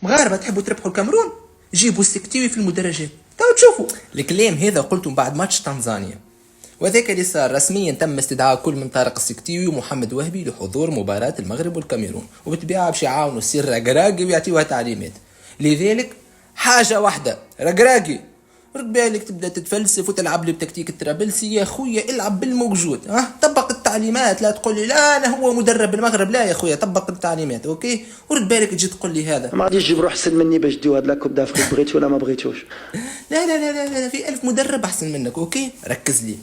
مغاربه تحبوا تربحوا الكاميرون، جيبوا السكتيوي في المدرجات تو تشوفوا. الكلام هذا قلته بعد ماتش تنزانيا، وذاك اللي صار رسميا تم استدعاء كل من طارق السكتيوي ومحمد وهبي لحضور مباراة المغرب والكاميرون، وبالطبيعة باش يعاونوا السير رقراقي ويعطيوها تعليمات. لذلك حاجة واحدة، رقراقي رد بالك تبدا تتفلسف وتلعب لي بتكتيك الترابلسي يا خويا، العب بالموجود، طبق التعليمات، لا تقول لي لا انا هو مدرب المغرب، لا يا خويا طبق التعليمات اوكي، ورد بالك تجي تقول لي هذا ما غاديش تجيب روح احسن مني باش ديو هاد لاكوب دافريك، بغيتو ولا ما بغيتوش. لا لا لا لا, لا في 1000 مدرب احسن منك اوكي، ركز لي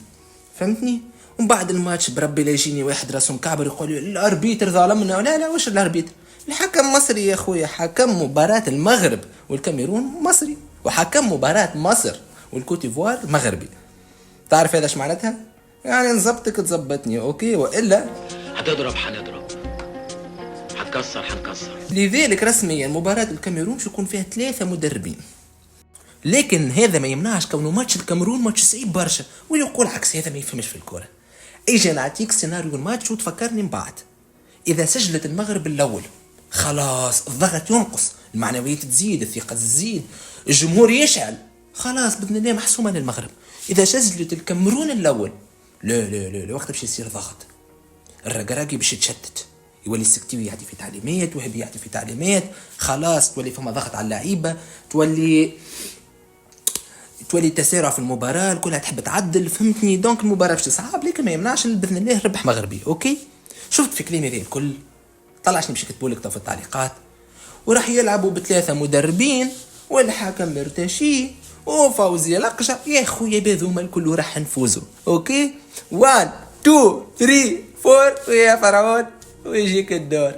فهمتني. ومن بعد الماتش بربي لا يجيني واحد راسه مكعبر يقول لي الاربيتر ظالمنا، لا لا واش الاربيتر، الحكم مصري يا خويا، حكم مباراة المغرب والكاميرون مصري، وحكم مباراة مصر والكوتيفوار مغربي. تعرف هذا ايش معناتها؟ يعني نظبطك تظبطني اوكي، والا هتضرب حنضرب، هتكسر حنكسر. لذلك رسميا مباراة الكاميرون شكون فيها 3 مدربين، لكن هذا ما يمنعش كونه ماتش الكاميرون ماتش صعيب برشا، ويقول عكس هذا ما يفهمش في الكرة. اجي نعطيك سيناريو الماتش وتفكرني من بعد. اذا سجلت المغرب الاول خلاص الضغط ينقص، المعنويات تزيد، الثقة تزيد، الجمهور يشعل، خلاص باذن الله محسومة للمغرب. اذا سجلت الكاميرون الاول لا لا لا, لا وقت باش يصير ضغط، الرقراقي باش يتشتت، يولي السكتيوي يعطي في تعليمات وهبي يعطي في تعليمات، خلاص تولي فما ضغط على اللعيبة، تولي تسارع في المباراة، الكلها تحب تعدل فهمتني. دونك المباراة باش تصعب، لكن ما يمنعش باذن الله ربح مغربي اوكي. شفت في كلامي هذا الكل طلع شنو باش يكتبولك في التعليقات. وراح يلعبوا ب3 مدربين والحكم مرتشي وفوزي لقشة يا خويا، بهذوما الكل راح نفوزوا اوكي. 1 2 3 4 ويا فرعون ويجيك الدور.